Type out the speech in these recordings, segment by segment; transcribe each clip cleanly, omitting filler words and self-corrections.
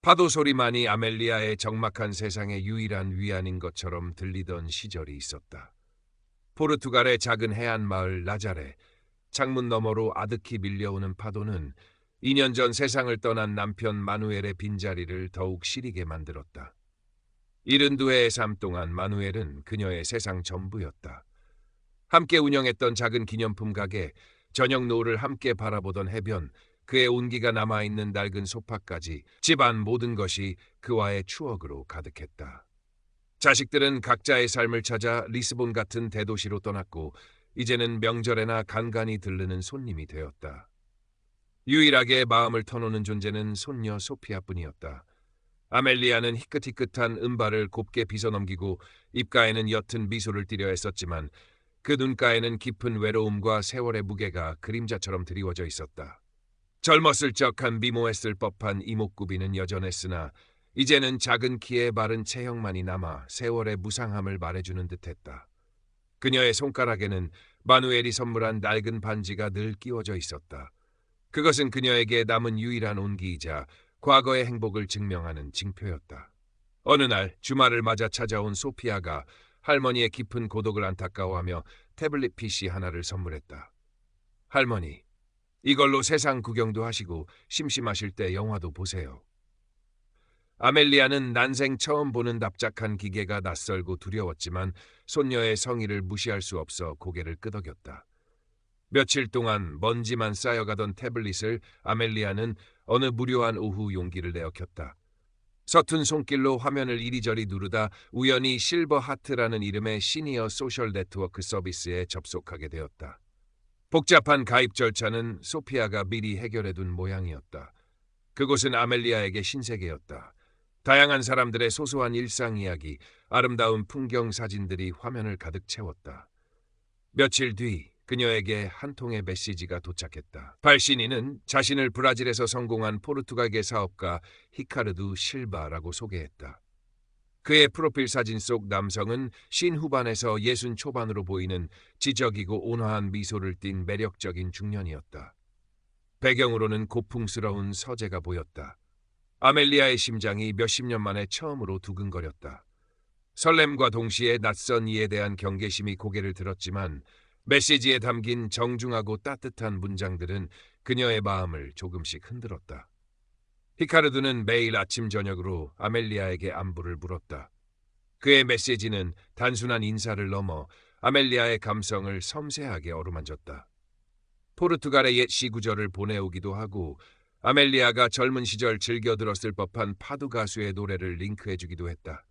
파도 소리만이 아멜리아의 적막한 세상의 유일한 위안인 것처럼 들리던 시절이 있었다. 포르투갈의 작은 해안 마을 나자레, 창문 너머로 아득히 밀려오는 파도는 2년 전 세상을 떠난 남편 마누엘의 빈자리를 더욱 시리게 만들었다. 72회의 삶 동안 마누엘은 그녀의 세상 전부였다. 함께 운영했던 작은 기념품 가게, 저녁 노을을 함께 바라보던 해변, 그의 온기가 남아있는 낡은 소파까지 집안 모든 것이 그와의 추억으로 가득했다. 자식들은 각자의 삶을 찾아 리스본 같은 대도시로 떠났고 이제는 명절에나 간간히 들르는 손님이 되었다. 유일하게 마음을 터놓는 존재는 손녀 소피아뿐이었다. 아멜리아는 희끗희끗한 은발을 곱게 빗어넘기고 입가에는 옅은 미소를 띠려 했었지만 그 눈가에는 깊은 외로움과 세월의 무게가 그림자처럼 드리워져 있었다. 젊었을 적한 미모했을 법한 이목구비는 여전했으나 이제는 작은 키에 바른 체형만이 남아 세월의 무상함을 말해주는 듯했다. 그녀의 손가락에는 마누엘이 선물한 낡은 반지가 늘 끼워져 있었다. 그것은 그녀에게 남은 유일한 온기이자 과거의 행복을 증명하는 징표였다. 어느 날 주말을 맞아 찾아온 소피아가 할머니의 깊은 고독을 안타까워하며 태블릿 PC 하나를 선물했다. 할머니, 이걸로 세상 구경도 하시고 심심하실 때 영화도 보세요. 아멜리아는 난생 처음 보는 납작한 기계가 낯설고 두려웠지만 손녀의 성의를 무시할 수 없어 고개를 끄덕였다. 며칠 동안 먼지만 쌓여가던 태블릿을 아멜리아는 어느 무료한 오후 용기를 내어 켰다. 서툰 손길로 화면을 이리저리 누르다 우연히 실버 하트라는 이름의 시니어 소셜 네트워크 서비스에 접속하게 되었다. 복잡한 가입 절차는 소피아가 미리 해결해둔 모양이었다. 그곳은 아멜리아에게 신세계였다. 다양한 사람들의 소소한 일상 이야기, 아름다운 풍경 사진들이 화면을 가득 채웠다. 며칠 뒤 그녀에게 한 통의 메시지가 도착했다. 발신인은 자신을 브라질에서 성공한 포르투갈계 사업가 히카르두 실바라고 소개했다. 그의 프로필 사진 속 남성은 신후반에서 60 초반으로 보이는 지적이고 온화한 미소를 띤 매력적인 중년이었다. 배경으로는 고풍스러운 서재가 보였다. 아멜리아의 심장이 몇십 년 만에 처음으로 두근거렸다. 설렘과 동시에 낯선 이에 대한 경계심이 고개를 들었지만 메시지에 담긴 정중하고 따뜻한 문장들은 그녀의 마음을 조금씩 흔들었다. 히카르두는 매일 아침 저녁으로 아멜리아에게 안부를 물었다. 그의 메시지는 단순한 인사를 넘어 아멜리아의 감성을 섬세하게 어루만졌다. 포르투갈의 옛 시구절을 보내오기도 하고 아멜리아가 젊은 시절 즐겨 들었을 법한 파두 가수의 노래를 링크해주기도 했다.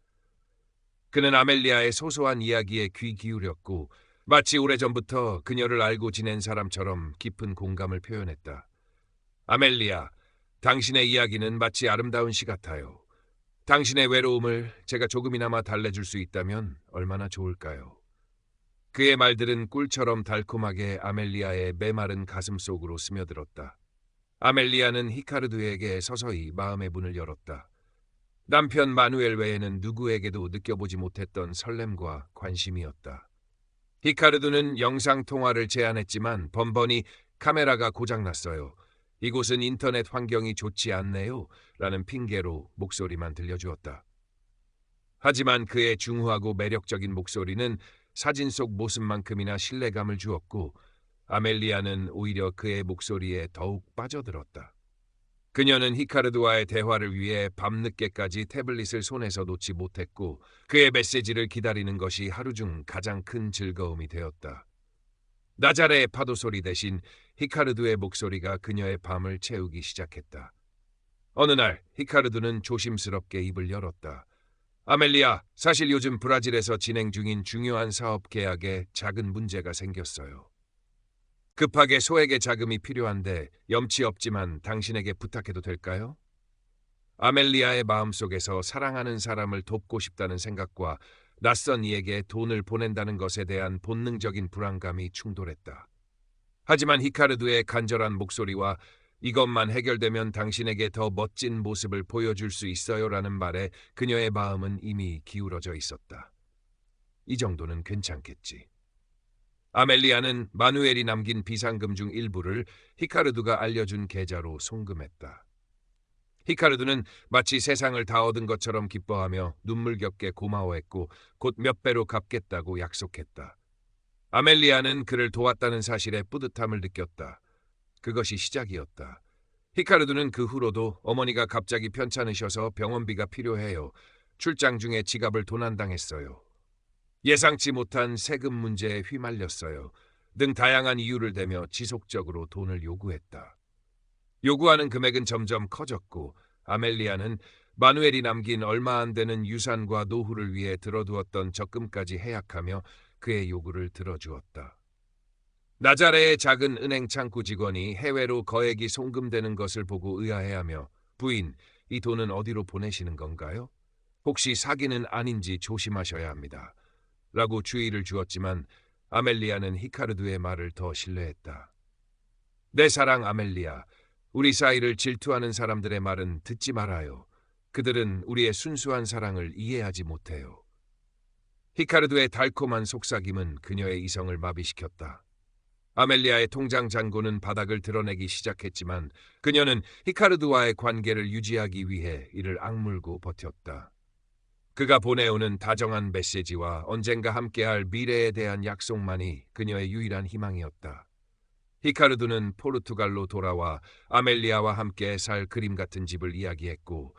그는 아멜리아의 소소한 이야기에 귀 기울였고 마치 오래전부터 그녀를 알고 지낸 사람처럼 깊은 공감을 표현했다. 아멜리아, 당신의 이야기는 마치 아름다운 시 같아요. 당신의 외로움을 제가 조금이나마 달래줄 수 있다면 얼마나 좋을까요? 그의 말들은 꿀처럼 달콤하게 아멜리아의 메마른 가슴 속으로 스며들었다. 아멜리아는 히카르두에게 서서히 마음의 문을 열었다. 남편 마누엘 외에는 누구에게도 느껴보지 못했던 설렘과 관심이었다. 히카르두는 영상통화를 제안했지만 번번이 카메라가 고장났어요. 이곳은 인터넷 환경이 좋지 않네요. 라는 핑계로 목소리만 들려주었다. 하지만 그의 중후하고 매력적인 목소리는 사진 속 모습만큼이나 신뢰감을 주었고 아멜리아는 오히려 그의 목소리에 더욱 빠져들었다. 그녀는 히카르두와의 대화를 위해 밤늦게까지 태블릿을 손에서 놓지 못했고 그의 메시지를 기다리는 것이 하루 중 가장 큰 즐거움이 되었다. 나자레의 파도 소리 대신 히카르두의 목소리가 그녀의 밤을 채우기 시작했다. 어느 날 히카르두는 조심스럽게 입을 열었다. 아멜리아, 사실 요즘 브라질에서 진행 중인 중요한 사업 계약에 작은 문제가 생겼어요. 급하게 소액의 자금이 필요한데 염치 없지만 당신에게 부탁해도 될까요? 아멜리아의 마음속에서 사랑하는 사람을 돕고 싶다는 생각과 낯선 이에게 돈을 보낸다는 것에 대한 본능적인 불안감이 충돌했다. 하지만 히카르두의 간절한 목소리와 이것만 해결되면 당신에게 더 멋진 모습을 보여줄 수 있어요라는 말에 그녀의 마음은 이미 기울어져 있었다. 이 정도는 괜찮겠지. 아멜리아는 마누엘이 남긴 비상금 중 일부를 히카르두가 알려준 계좌로 송금했다. 히카르두는 마치 세상을 다 얻은 것처럼 기뻐하며 눈물겹게 고마워했고 곧 몇 배로 갚겠다고 약속했다. 아멜리아는 그를 도왔다는 사실에 뿌듯함을 느꼈다. 그것이 시작이었다. 히카르두는 그 후로도 어머니가 갑자기 편찮으셔서 병원비가 필요해요. 출장 중에 지갑을 도난당했어요. 예상치 못한 세금 문제에 휘말렸어요. 등 다양한 이유를 대며 지속적으로 돈을 요구했다. 요구하는 금액은 점점 커졌고 아멜리아는 마누엘이 남긴 얼마 안 되는 유산과 노후를 위해 들어두었던 적금까지 해약하며 그의 요구를 들어주었다. 나자레의 작은 은행 창구 직원이 해외로 거액이 송금되는 것을 보고 의아해하며 부인, 이 돈은 어디로 보내시는 건가요? 혹시 사기는 아닌지 조심하셔야 합니다. 라고 주의를 주었지만 아멜리아는 히카르두의 말을 더 신뢰했다. 내 사랑 아멜리아, 우리 사이를 질투하는 사람들의 말은 듣지 말아요. 그들은 우리의 순수한 사랑을 이해하지 못해요. 히카르두의 달콤한 속삭임은 그녀의 이성을 마비시켰다. 아멜리아의 통장 잔고는 바닥을 드러내기 시작했지만 그녀는 히카르두와의 관계를 유지하기 위해 이를 악물고 버텼다. 그가 보내오는 다정한 메시지와 언젠가 함께할 미래에 대한 약속만이 그녀의 유일한 희망이었다. 히카르두는 포르투갈로 돌아와 아멜리아와 함께 살 그림 같은 집을 이야기했고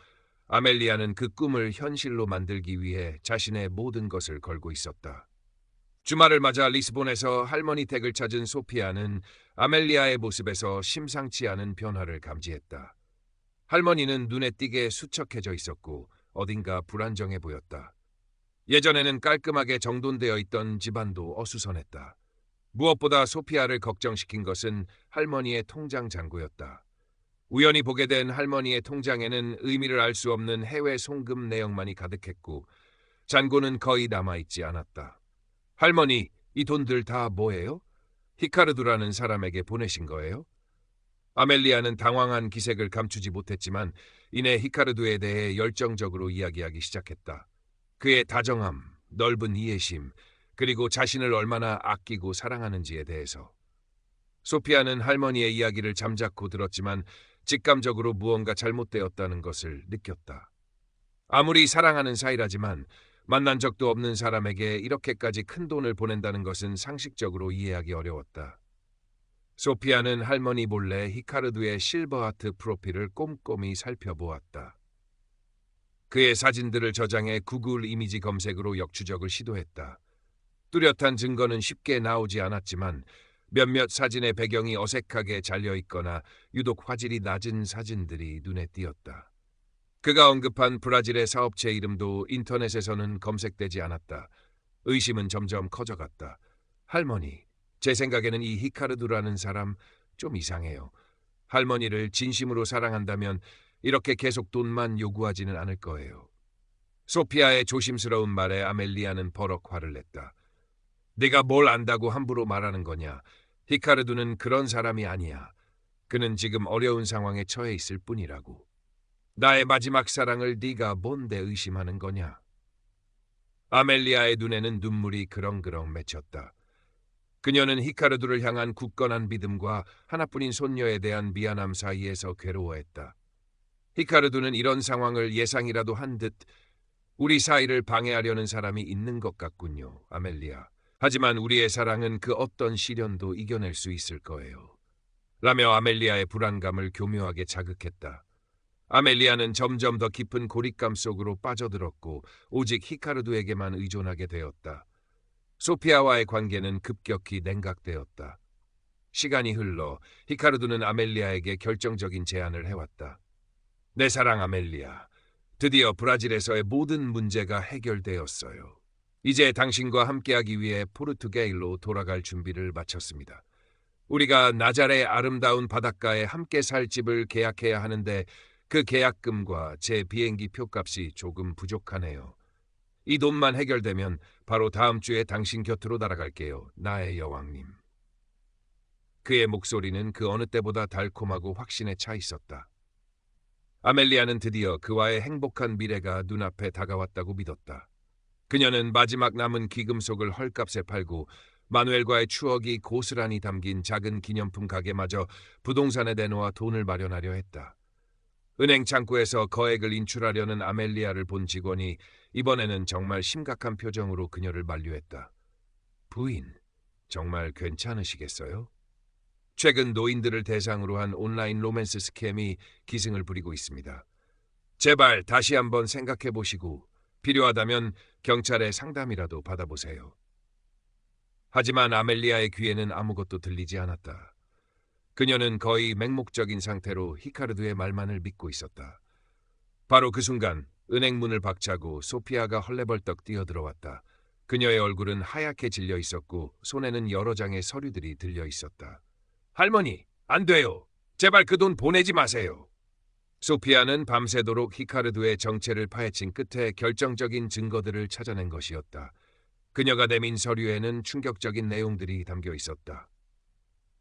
아멜리아는 그 꿈을 현실로 만들기 위해 자신의 모든 것을 걸고 있었다. 주말을 맞아 리스본에서 할머니 댁을 찾은 소피아는 아멜리아의 모습에서 심상치 않은 변화를 감지했다. 할머니는 눈에 띄게 수척해져 있었고 어딘가 불안정해 보였다. 예전에는 깔끔하게 정돈되어 있던 집안도 어수선했다. 무엇보다 소피아를 걱정시킨 것은 할머니의 통장 잔고였다. 우연히 보게 된 할머니의 통장에는 의미를 알 수 없는 해외 송금 내역만이 가득했고 잔고는 거의 남아있지 않았다. 할머니, 이 돈들 다 뭐예요? 히카르두라는 사람에게 보내신 거예요? 아멜리아는 당황한 기색을 감추지 못했지만 이내 히카르두에 대해 열정적으로 이야기하기 시작했다. 그의 다정함, 넓은 이해심, 그리고 자신을 얼마나 아끼고 사랑하는지에 대해서. 소피아는 할머니의 이야기를 잠자코 들었지만 직감적으로 무언가 잘못되었다는 것을 느꼈다. 아무리 사랑하는 사이라지만 만난 적도 없는 사람에게 이렇게까지 큰 돈을 보낸다는 것은 상식적으로 이해하기 어려웠다. 소피아는 할머니 몰래 히카르두의 실버하트 프로필을 꼼꼼히 살펴보았다. 그의 사진들을 저장해 구글 이미지 검색으로 역추적을 시도했다. 뚜렷한 증거는 쉽게 나오지 않았지만 몇몇 사진의 배경이 어색하게 잘려있거나 유독 화질이 낮은 사진들이 눈에 띄었다. 그가 언급한 브라질의 사업체 이름도 인터넷에서는 검색되지 않았다. 의심은 점점 커져갔다. 할머니, 제 생각에는 이 히카르두라는 사람 좀 이상해요. 할머니를 진심으로 사랑한다면 이렇게 계속 돈만 요구하지는 않을 거예요. 소피아의 조심스러운 말에 아멜리아는 버럭 화를 냈다. 네가 뭘 안다고 함부로 말하는 거냐? 히카르두는 그런 사람이 아니야. 그는 지금 어려운 상황에 처해 있을 뿐이라고. 나의 마지막 사랑을 네가 뭔데 의심하는 거냐? 아멜리아의 눈에는 눈물이 그렁그렁 맺혔다. 그녀는 히카르두를 향한 굳건한 믿음과 하나뿐인 손녀에 대한 미안함 사이에서 괴로워했다. 히카르두는 이런 상황을 예상이라도 한 듯 우리 사이를 방해하려는 사람이 있는 것 같군요, 아멜리아. 하지만 우리의 사랑은 그 어떤 시련도 이겨낼 수 있을 거예요. 라며 아멜리아의 불안감을 교묘하게 자극했다. 아멜리아는 점점 더 깊은 고립감 속으로 빠져들었고 오직 히카르두에게만 의존하게 되었다. 소피아와의 관계는 급격히 냉각되었다. 시간이 흘러 히카르두는 아멜리아에게 결정적인 제안을 해왔다. 내 사랑 아멜리아, 드디어 브라질에서의 모든 문제가 해결되었어요. 이제 당신과 함께하기 위해 포르투갈로 돌아갈 준비를 마쳤습니다. 우리가 나자레의 아름다운 바닷가에 함께 살 집을 계약해야 하는데 그 계약금과 제 비행기 표값이 조금 부족하네요. 이 돈만 해결되면 바로 다음 주에 당신 곁으로 날아갈게요, 나의 여왕님. 그의 목소리는 그 어느 때보다 달콤하고 확신에 차 있었다. 아멜리아는 드디어 그와의 행복한 미래가 눈앞에 다가왔다고 믿었다. 그녀는 마지막 남은 귀금속을 헐값에 팔고 마누엘과의 추억이 고스란히 담긴 작은 기념품 가게마저 부동산에 내놓아 돈을 마련하려 했다. 은행 창구에서 거액을 인출하려는 아멜리아를 본 직원이 이번에는 정말 심각한 표정으로 그녀를 만류했다. 부인, 정말 괜찮으시겠어요? 최근 노인들을 대상으로 한 온라인 로맨스 스캠이 기승을 부리고 있습니다. 제발 다시 한번 생각해 보시고 필요하다면 경찰의 상담이라도 받아보세요. 하지만 아멜리아의 귀에는 아무것도 들리지 않았다. 그녀는 거의 맹목적인 상태로 히카르드의 말만을 믿고 있었다. 바로 그 순간 은행 문을 박차고 소피아가 헐레벌떡 뛰어들어왔다. 그녀의 얼굴은 하얗게 질려 있었고 손에는 여러 장의 서류들이 들려 있었다. 할머니, 안 돼요. 제발 그 돈 보내지 마세요. 소피아는 밤새도록 히카르드의 정체를 파헤친 끝에 결정적인 증거들을 찾아낸 것이었다. 그녀가 내민 서류에는 충격적인 내용들이 담겨 있었다.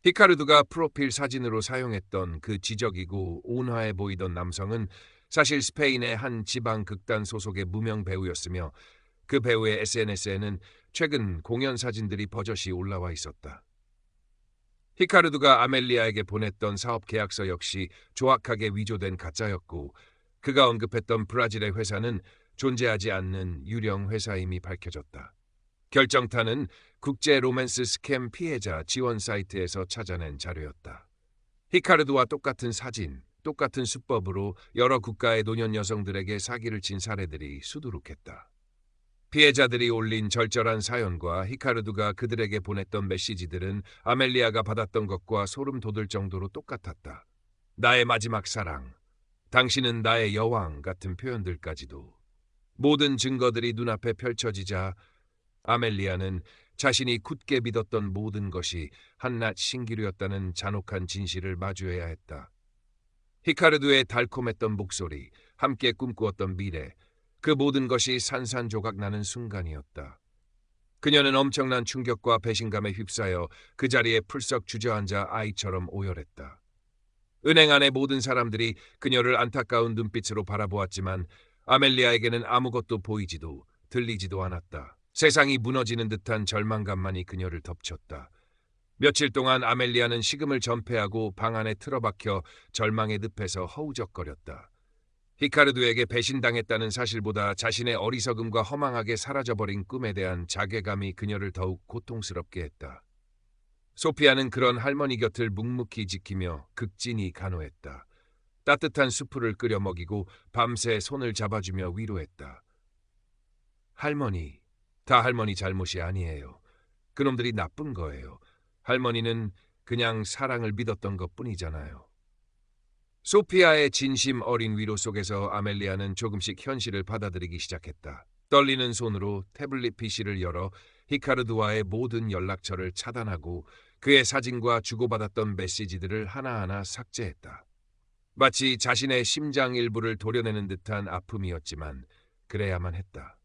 히카르드가 프로필 사진으로 사용했던 그 지적이고 온화해 보이던 남성은 사실 스페인의 한 지방 극단 소속의 무명 배우였으며 그 배우의 SNS에는 최근 공연 사진들이 버젓이 올라와 있었다. 히카르드가 아멜리아에게 보냈던 사업 계약서 역시 조악하게 위조된 가짜였고 그가 언급했던 브라질의 회사는 존재하지 않는 유령 회사임이 밝혀졌다. 결정타는 국제 로맨스 스캠 피해자 지원 사이트에서 찾아낸 자료였다. 히카르드와 똑같은 사진, 똑같은 수법으로 여러 국가의 노년 여성들에게 사기를 친 사례들이 수두룩했다. 피해자들이 올린 절절한 사연과 히카르드가 그들에게 보냈던 메시지들은 아멜리아가 받았던 것과 소름 돋을 정도로 똑같았다. 나의 마지막 사랑, 당신은 나의 여왕 같은 표현들까지도. 모든 증거들이 눈앞에 펼쳐지자 아멜리아는 자신이 굳게 믿었던 모든 것이 한낱 신기루였다는 잔혹한 진실을 마주해야 했다. 히카르드의 달콤했던 목소리, 함께 꿈꾸었던 미래, 그 모든 것이 산산조각 나는 순간이었다. 그녀는 엄청난 충격과 배신감에 휩싸여 그 자리에 풀썩 주저앉아 아이처럼 오열했다. 은행 안의 모든 사람들이 그녀를 안타까운 눈빛으로 바라보았지만 아멜리아에게는 아무것도 보이지도 들리지도 않았다. 세상이 무너지는 듯한 절망감만이 그녀를 덮쳤다. 며칠 동안 아멜리아는 식음을 전폐하고 방 안에 틀어박혀 절망의 늪에서 허우적거렸다. 히카르드에게 배신당했다는 사실보다 자신의 어리석음과 허망하게 사라져버린 꿈에 대한 자괴감이 그녀를 더욱 고통스럽게 했다. 소피아는 그런 할머니 곁을 묵묵히 지키며 극진히 간호했다. 따뜻한 수프를 끓여 먹이고 밤새 손을 잡아주며 위로했다. 할머니, 다 할머니 잘못이 아니에요. 그놈들이 나쁜 거예요. 할머니는 그냥 사랑을 믿었던 것뿐이잖아요. 소피아의 진심 어린 위로 속에서 아멜리아는 조금씩 현실을 받아들이기 시작했다. 떨리는 손으로 태블릿 PC를 열어 히카르드와의 모든 연락처를 차단하고 그의 사진과 주고받았던 메시지들을 하나하나 삭제했다. 마치 자신의 심장 일부를 도려내는 듯한 아픔이었지만 그래야만 했다.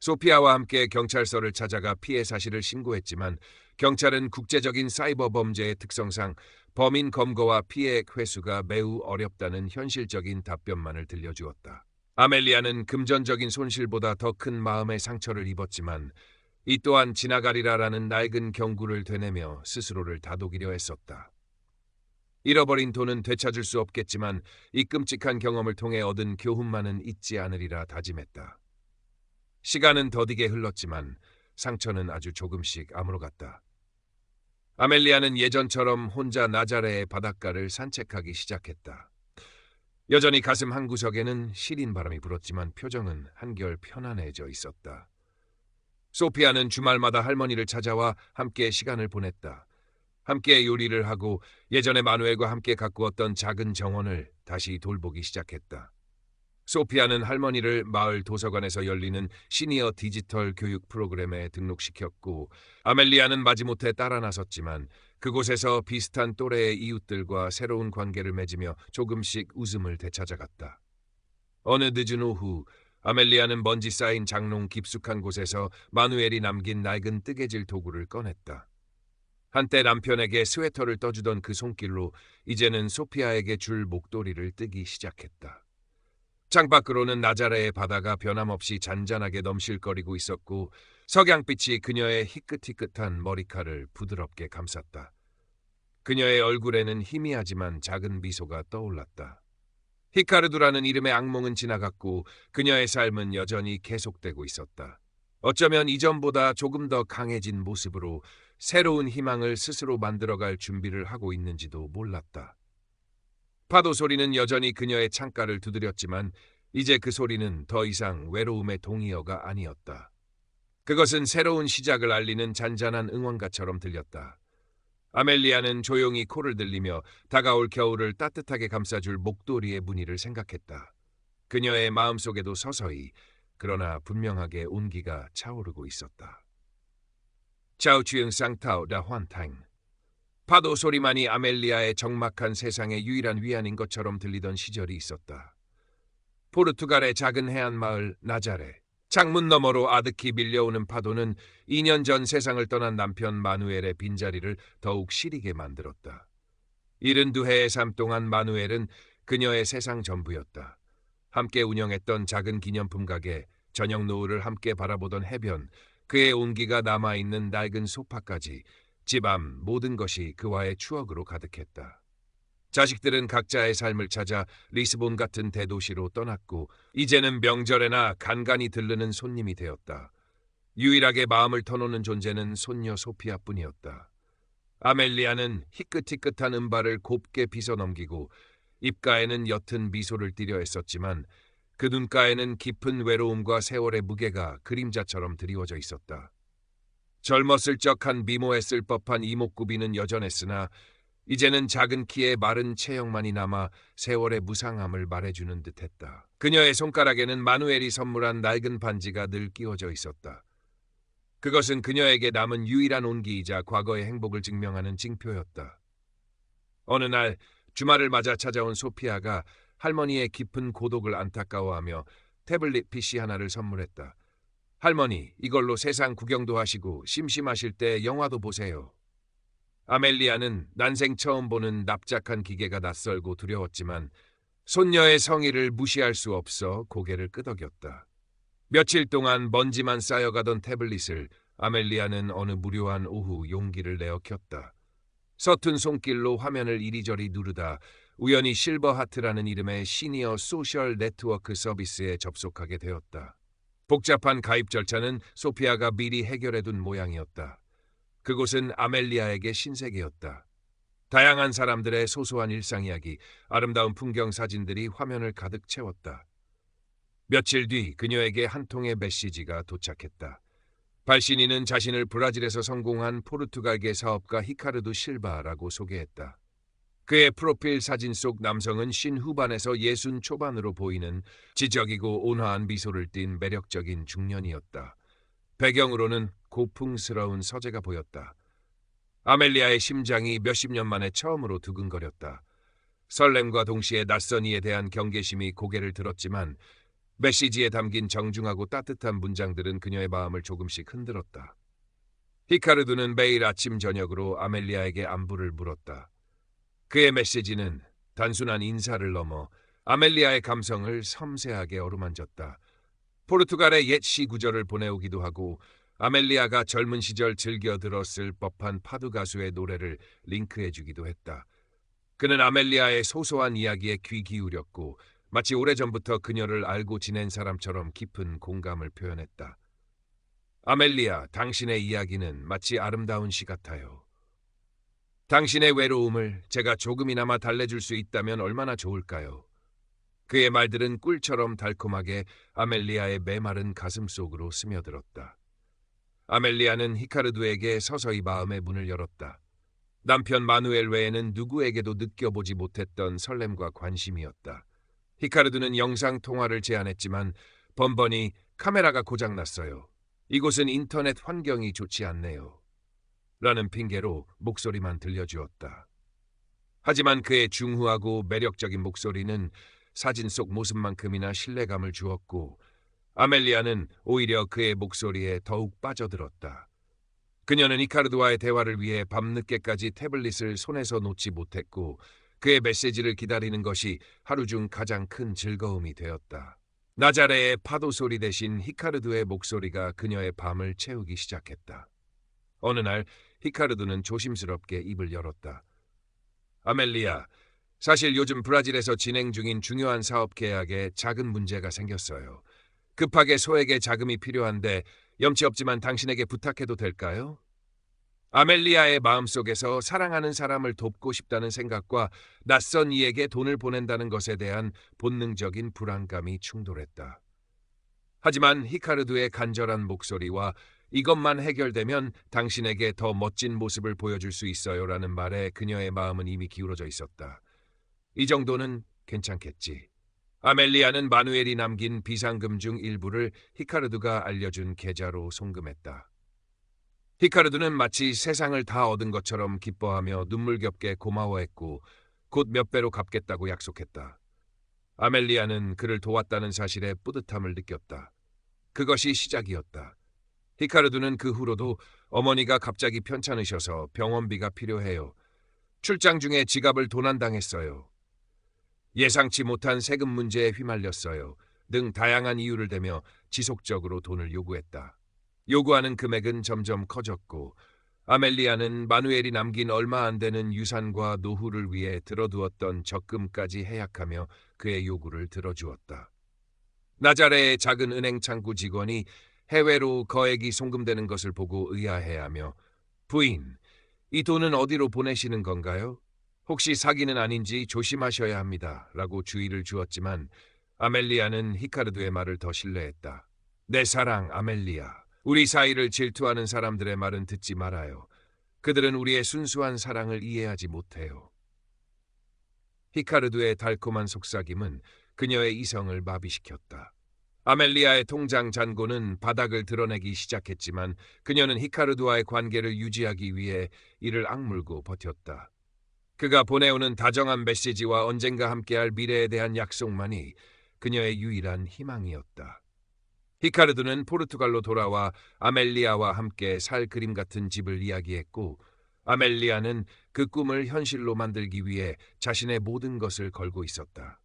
소피아와 함께 경찰서를 찾아가 피해 사실을 신고했지만 경찰은 국제적인 사이버 범죄의 특성상 범인 검거와 피해액 회수가 매우 어렵다는 현실적인 답변만을 들려주었다. 아멜리아는 금전적인 손실보다 더 큰 마음의 상처를 입었지만 이 또한 지나가리라라는 낡은 경구를 되뇌며 스스로를 다독이려 했었다. 잃어버린 돈은 되찾을 수 없겠지만 이 끔찍한 경험을 통해 얻은 교훈만은 잊지 않으리라 다짐했다. 시간은 더디게 흘렀지만 상처는 아주 조금씩 아물어갔다. 아멜리아는 예전처럼 혼자 나자레의 바닷가를 산책하기 시작했다. 여전히 가슴 한구석에는 시린 바람이 불었지만 표정은 한결 편안해져 있었다. 소피아는 주말마다 할머니를 찾아와 함께 시간을 보냈다. 함께 요리를 하고 예전에 마누엘과 함께 가꾸었던 작은 정원을 다시 돌보기 시작했다. 소피아는 할머니를 마을 도서관에서 열리는 시니어 디지털 교육 프로그램에 등록시켰고 아멜리아는 마지못해 따라 나섰지만 그곳에서 비슷한 또래의 이웃들과 새로운 관계를 맺으며 조금씩 웃음을 되찾아갔다. 어느 늦은 오후 아멜리아는 먼지 쌓인 장롱 깊숙한 곳에서 마누엘이 남긴 낡은 뜨개질 도구를 꺼냈다. 한때 남편에게 스웨터를 떠주던 그 손길로 이제는 소피아에게 줄 목도리를 뜨기 시작했다. 창밖으로는 나자레의 바다가 변함없이 잔잔하게 넘실거리고 있었고 석양빛이 그녀의 희끗희끗한 머리칼을 부드럽게 감쌌다. 그녀의 얼굴에는 희미하지만 작은 미소가 떠올랐다. 히카르두라는 이름의 악몽은 지나갔고 그녀의 삶은 여전히 계속되고 있었다. 어쩌면 이전보다 조금 더 강해진 모습으로 새로운 희망을 스스로 만들어갈 준비를 하고 있는지도 몰랐다. 파도 소리는 여전히 그녀의 창가를 두드렸지만 이제 그 소리는 더 이상 외로움의 동의어가 아니었다. 그것은 새로운 시작을 알리는 잔잔한 응원가처럼 들렸다. 아멜리아는 조용히 코를 들리며 다가올 겨울을 따뜻하게 감싸줄 목도리의 무늬를 생각했다. 그녀의 마음속에도 서서히 그러나 분명하게 온기가 차오르고 있었다. 자우취응 쌍타오 다 환탕. 파도 소리만이 아멜리아의 적막한 세상의 유일한 위안인 것처럼 들리던 시절이 있었다. 포르투갈의 작은 해안 마을 나자레. 창문 너머로 아득히 밀려오는 파도는 2년 전 세상을 떠난 남편 마누엘의 빈자리를 더욱 시리게 만들었다. 72해의 삶 동안 마누엘은 그녀의 세상 전부였다. 함께 운영했던 작은 기념품 가게, 저녁 노을을 함께 바라보던 해변, 그의 온기가 남아있는 낡은 소파까지 집 앞 모든 것이 그와의 추억으로 가득했다. 자식들은 각자의 삶을 찾아 리스본 같은 대도시로 떠났고 이제는 명절에나 간간히 들르는 손님이 되었다. 유일하게 마음을 터놓는 존재는 손녀 소피아뿐이었다. 아멜리아는 희끗희끗한 은발을 곱게 빗어넘기고 입가에는 옅은 미소를 띠려 했었지만 그 눈가에는 깊은 외로움과 세월의 무게가 그림자처럼 드리워져 있었다. 젊었을 적한 미모했을 법한 이목구비는 여전했으나 이제는 작은 키에 마른 체형만이 남아 세월의 무상함을 말해주는 듯했다. 그녀의 손가락에는 마누엘이 선물한 낡은 반지가 늘 끼워져 있었다. 그것은 그녀에게 남은 유일한 온기이자 과거의 행복을 증명하는 징표였다. 어느 날 주말을 맞아 찾아온 소피아가 할머니의 깊은 고독을 안타까워하며 태블릿 PC 하나를 선물했다. 할머니, 이걸로 세상 구경도 하시고 심심하실 때 영화도 보세요. 아멜리아는 난생 처음 보는 납작한 기계가 낯설고 두려웠지만 손녀의 성의를 무시할 수 없어 고개를 끄덕였다. 며칠 동안 먼지만 쌓여가던 태블릿을 아멜리아는 어느 무료한 오후 용기를 내어 켰다. 서툰 손길로 화면을 이리저리 누르다 우연히 실버하트라는 이름의 시니어 소셜 네트워크 서비스에 접속하게 되었다. 복잡한 가입 절차는 소피아가 미리 해결해둔 모양이었다. 그곳은 아멜리아에게 신세계였다. 다양한 사람들의 소소한 일상 이야기, 아름다운 풍경 사진들이 화면을 가득 채웠다. 며칠 뒤 그녀에게 한 통의 메시지가 도착했다. 발신인은 자신을 브라질에서 성공한 포르투갈계 사업가 히카르두 실바라고 소개했다. 그의 프로필 사진 속 남성은 신후반에서 60 초반으로 보이는 지적이고 온화한 미소를 띤 매력적인 중년이었다. 배경으로는 고풍스러운 서재가 보였다. 아멜리아의 심장이 몇십 년 만에 처음으로 두근거렸다. 설렘과 동시에 낯선 이에 대한 경계심이 고개를 들었지만 메시지에 담긴 정중하고 따뜻한 문장들은 그녀의 마음을 조금씩 흔들었다. 히카르두는 매일 아침 저녁으로 아멜리아에게 안부를 물었다. 그의 메시지는 단순한 인사를 넘어 아멜리아의 감성을 섬세하게 어루만졌다. 포르투갈의 옛 시 구절을 보내오기도 하고 아멜리아가 젊은 시절 즐겨 들었을 법한 파두 가수의 노래를 링크해주기도 했다. 그는 아멜리아의 소소한 이야기에 귀 기울였고 마치 오래전부터 그녀를 알고 지낸 사람처럼 깊은 공감을 표현했다. 아멜리아, 당신의 이야기는 마치 아름다운 시 같아요. 당신의 외로움을 제가 조금이나마 달래줄 수 있다면 얼마나 좋을까요? 그의 말들은 꿀처럼 달콤하게 아멜리아의 메마른 가슴 속으로 스며들었다. 아멜리아는 히카르두에게 서서히 마음의 문을 열었다. 남편 마누엘 외에는 누구에게도 느껴보지 못했던 설렘과 관심이었다. 히카르두는 영상 통화를 제안했지만 번번이 카메라가 고장났어요. 이곳은 인터넷 환경이 좋지 않네요. 라는 핑계로 목소리만 들려주었다. 하지만 그의 중후하고 매력적인 목소리는 사진 속 모습만큼이나 신뢰감을 주었고 아멜리아는 오히려 그의 목소리에 더욱 빠져들었다. 그녀는 히카르두와의 대화를 위해 밤늦게까지 태블릿을 손에서 놓지 못했고 그의 메시지를 기다리는 것이 하루 중 가장 큰 즐거움이 되었다. 나자레의 파도 소리 대신 히카르두의 목소리가 그녀의 밤을 채우기 시작했다. 어느 날 히카르두는 조심스럽게 입을 열었다. 아멜리아, 사실 요즘 브라질에서 진행 중인 중요한 사업 계약에 작은 문제가 생겼어요. 급하게 소액의 자금이 필요한데 염치 없지만 당신에게 부탁해도 될까요? 아멜리아의 마음속에서 사랑하는 사람을 돕고 싶다는 생각과 낯선 이에게 돈을 보낸다는 것에 대한 본능적인 불안감이 충돌했다. 하지만 히카르두의 간절한 목소리와 이것만 해결되면 당신에게 더 멋진 모습을 보여줄 수 있어요라는 말에 그녀의 마음은 이미 기울어져 있었다. 이 정도는 괜찮겠지. 아멜리아는 마누엘이 남긴 비상금 중 일부를 히카르두가 알려준 계좌로 송금했다. 히카르두는 마치 세상을 다 얻은 것처럼 기뻐하며 눈물겹게 고마워했고 곧 몇 배로 갚겠다고 약속했다. 아멜리아는 그를 도왔다는 사실에 뿌듯함을 느꼈다. 그것이 시작이었다. 히카르두는 그 후로도 어머니가 갑자기 편찮으셔서 병원비가 필요해요. 출장 중에 지갑을 도난당했어요. 예상치 못한 세금 문제에 휘말렸어요. 등 다양한 이유를 대며 지속적으로 돈을 요구했다. 요구하는 금액은 점점 커졌고 아멜리아는 마누엘이 남긴 얼마 안 되는 유산과 노후를 위해 들어두었던 적금까지 해약하며 그의 요구를 들어주었다. 나자레의 작은 은행 창구 직원이 해외로 거액이 송금되는 것을 보고 의아해하며 부인, 이 돈은 어디로 보내시는 건가요? 혹시 사기는 아닌지 조심하셔야 합니다. 라고 주의를 주었지만 아멜리아는 히카르두의 말을 더 신뢰했다. 내 사랑 아멜리아, 우리 사이를 질투하는 사람들의 말은 듣지 말아요. 그들은 우리의 순수한 사랑을 이해하지 못해요. 히카르두의 달콤한 속삭임은 그녀의 이성을 마비시켰다. 아멜리아의 통장 잔고는 바닥을 드러내기 시작했지만 그녀는 히카르두와의 관계를 유지하기 위해 이를 악물고 버텼다. 그가 보내오는 다정한 메시지와 언젠가 함께할 미래에 대한 약속만이 그녀의 유일한 희망이었다. 히카르두는 포르투갈로 돌아와 아멜리아와 함께 살 그림 같은 집을 이야기했고 아멜리아는 그 꿈을 현실로 만들기 위해 자신의 모든 것을 걸고 있었다.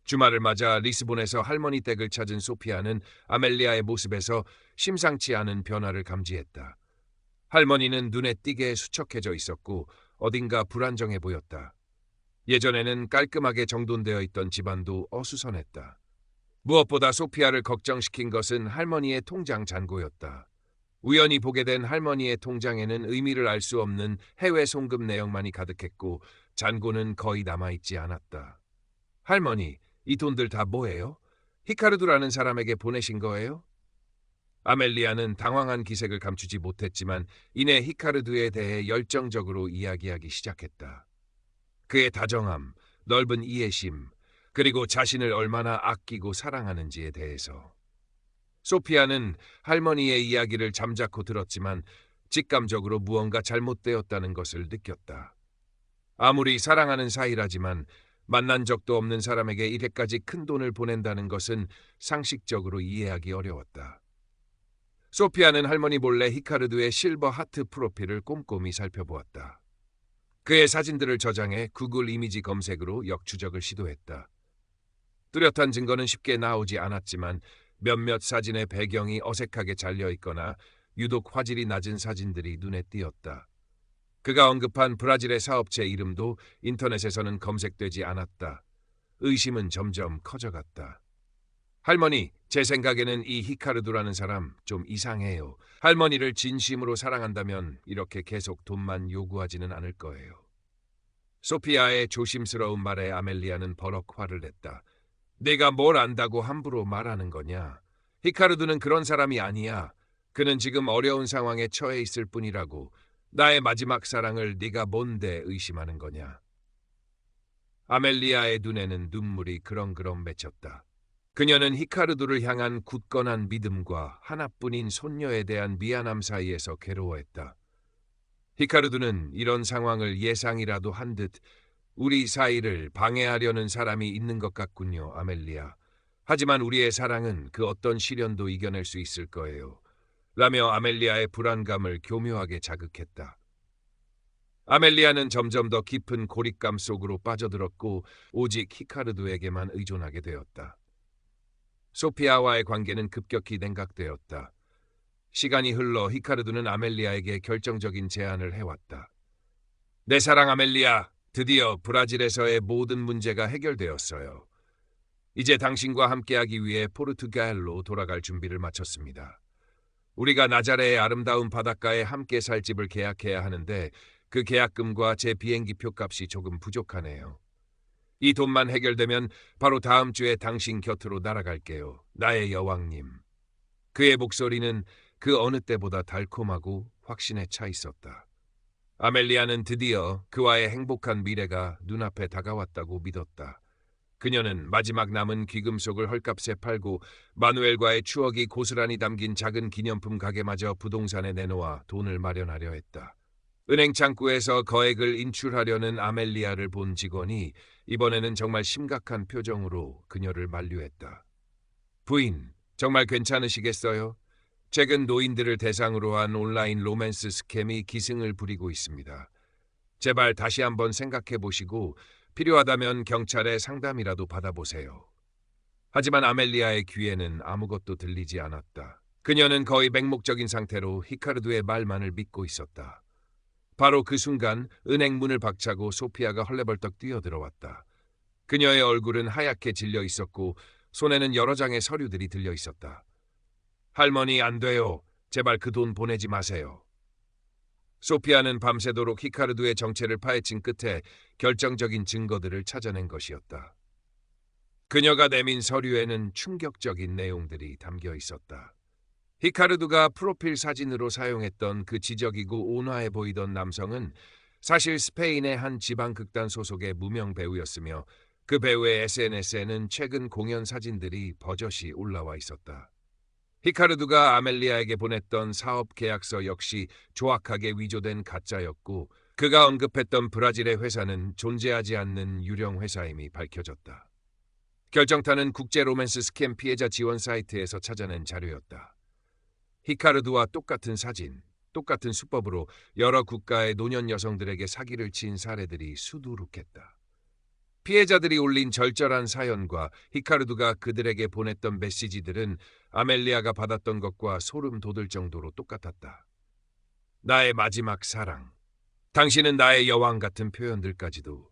주말을 맞아 리스본에서 할머니 댁을 찾은 소피아는 아멜리아의 모습에서 심상치 않은 변화를 감지했다. 할머니는 눈에 띄게 수척해져 있었고 어딘가 불안정해 보였다. 예전에는 깔끔하게 정돈되어 있던 집안도 어수선했다. 무엇보다 소피아를 걱정시킨 것은 할머니의 통장 잔고였다. 우연히 보게 된 할머니의 통장에는 의미를 알 수 없는 해외 송금 내역만이 가득했고 잔고는 거의 남아있지 않았다. 할머니, 이 돈들 다 뭐예요? 히카르두라는 사람에게 보내신 거예요? 아멜리아는 당황한 기색을 감추지 못했지만 이내 히카르두에 대해 열정적으로 이야기하기 시작했다. 그의 다정함, 넓은 이해심, 그리고 자신을 얼마나 아끼고 사랑하는지에 대해서. 소피아는 할머니의 이야기를 잠자코 들었지만 직감적으로 무언가 잘못되었다는 것을 느꼈다. 아무리 사랑하는 사이라지만 만난 적도 없는 사람에게 이렇게까지 큰 돈을 보낸다는 것은 상식적으로 이해하기 어려웠다. 소피아는 할머니 몰래 히카르두의 실버 하트 프로필을 꼼꼼히 살펴보았다. 그의 사진들을 저장해 구글 이미지 검색으로 역추적을 시도했다. 뚜렷한 증거는 쉽게 나오지 않았지만 몇몇 사진의 배경이 어색하게 잘려있거나 유독 화질이 낮은 사진들이 눈에 띄었다. 그가 언급한 브라질의 사업체 이름도 인터넷에서는 검색되지 않았다. 의심은 점점 커져갔다. 할머니, 제 생각에는 이 히카르두라는 사람 좀 이상해요. 할머니를 진심으로 사랑한다면 이렇게 계속 돈만 요구하지는 않을 거예요. 소피아의 조심스러운 말에 아멜리아는 버럭 화를 냈다. 내가 뭘 안다고 함부로 말하는 거냐? 히카르두는 그런 사람이 아니야. 그는 지금 어려운 상황에 처해 있을 뿐이라고. 나의 마지막 사랑을 네가 뭔데 의심하는 거냐? 아멜리아의 눈에는 눈물이 그렁그렁 맺혔다. 그녀는 히카르두를 향한 굳건한 믿음과 하나뿐인 손녀에 대한 미안함 사이에서 괴로워했다. 히카르두는 이런 상황을 예상이라도 한 듯 우리 사이를 방해하려는 사람이 있는 것 같군요, 아멜리아. 하지만 우리의 사랑은 그 어떤 시련도 이겨낼 수 있을 거예요. 라며 아멜리아의 불안감을 교묘하게 자극했다. 아멜리아는 점점 더 깊은 고립감 속으로 빠져들었고 오직 히카르두에게만 의존하게 되었다. 소피아와의 관계는 급격히 냉각되었다. 시간이 흘러 히카르두는 아멜리아에게 결정적인 제안을 해왔다. 내 사랑 아멜리아, 드디어 브라질에서의 모든 문제가 해결되었어요. 이제 당신과 함께하기 위해 포르투갈로 돌아갈 준비를 마쳤습니다. 우리가 나자레의 아름다운 바닷가에 함께 살 집을 계약해야 하는데 그 계약금과 제 비행기 표값이 조금 부족하네요. 이 돈만 해결되면 바로 다음 주에 당신 곁으로 날아갈게요. 나의 여왕님. 그의 목소리는 그 어느 때보다 달콤하고 확신에 차 있었다. 아멜리아는 드디어 그와의 행복한 미래가 눈앞에 다가왔다고 믿었다. 그녀는 마지막 남은 귀금속을 헐값에 팔고 마누엘과의 추억이 고스란히 담긴 작은 기념품 가게마저 부동산에 내놓아 돈을 마련하려 했다. 은행 창구에서 거액을 인출하려는 아멜리아를 본 직원이 이번에는 정말 심각한 표정으로 그녀를 만류했다. 부인, 정말 괜찮으시겠어요? 최근 노인들을 대상으로 한 온라인 로맨스 스캠이 기승을 부리고 있습니다. 제발 다시 한번 생각해 보시고 필요하다면 경찰에 상담이라도 받아보세요. 하지만 아멜리아의 귀에는 아무것도 들리지 않았다. 그녀는 거의 맹목적인 상태로 히카르두의 말만을 믿고 있었다. 바로 그 순간 은행 문을 박차고 소피아가 헐레벌떡 뛰어들어왔다. 그녀의 얼굴은 하얗게 질려 있었고 손에는 여러 장의 서류들이 들려 있었다. 할머니, 안 돼요. 제발 그 돈 보내지 마세요. 소피아는 밤새도록 히카르두의 정체를 파헤친 끝에 결정적인 증거들을 찾아낸 것이었다. 그녀가 내민 서류에는 충격적인 내용들이 담겨 있었다. 히카르두가 프로필 사진으로 사용했던 그 지적이고 온화해 보이던 남성은 사실 스페인의 한 지방극단 소속의 무명 배우였으며 그 배우의 SNS에는 최근 공연 사진들이 버젓이 올라와 있었다. 히카르두가 아멜리아에게 보냈던 사업 계약서 역시 조악하게 위조된 가짜였고 그가 언급했던 브라질의 회사는 존재하지 않는 유령 회사임이 밝혀졌다. 결정타는 국제 로맨스 스캠 피해자 지원 사이트에서 찾아낸 자료였다. 히카르두와 똑같은 사진, 똑같은 수법으로 여러 국가의 노년 여성들에게 사기를 친 사례들이 수두룩했다. 피해자들이 올린 절절한 사연과 히카르두가 그들에게 보냈던 메시지들은 아멜리아가 받았던 것과 소름 돋을 정도로 똑같았다. 나의 마지막 사랑, 당신은 나의 여왕 같은 표현들까지도.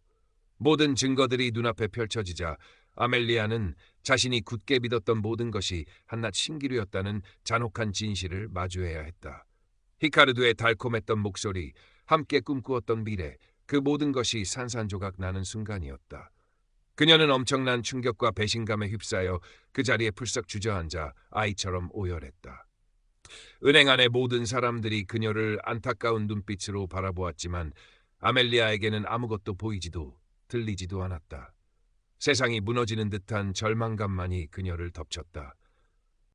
모든 증거들이 눈앞에 펼쳐지자 아멜리아는 자신이 굳게 믿었던 모든 것이 한낱 신기루였다는 잔혹한 진실을 마주해야 했다. 히카르두의 달콤했던 목소리, 함께 꿈꾸었던 미래, 그 모든 것이 산산조각 나는 순간이었다. 그녀는 엄청난 충격과 배신감에 휩싸여 그 자리에 풀썩 주저앉아 아이처럼 오열했다. 은행 안의 모든 사람들이 그녀를 안타까운 눈빛으로 바라보았지만 아멜리아에게는 아무것도 보이지도 들리지도 않았다. 세상이 무너지는 듯한 절망감만이 그녀를 덮쳤다.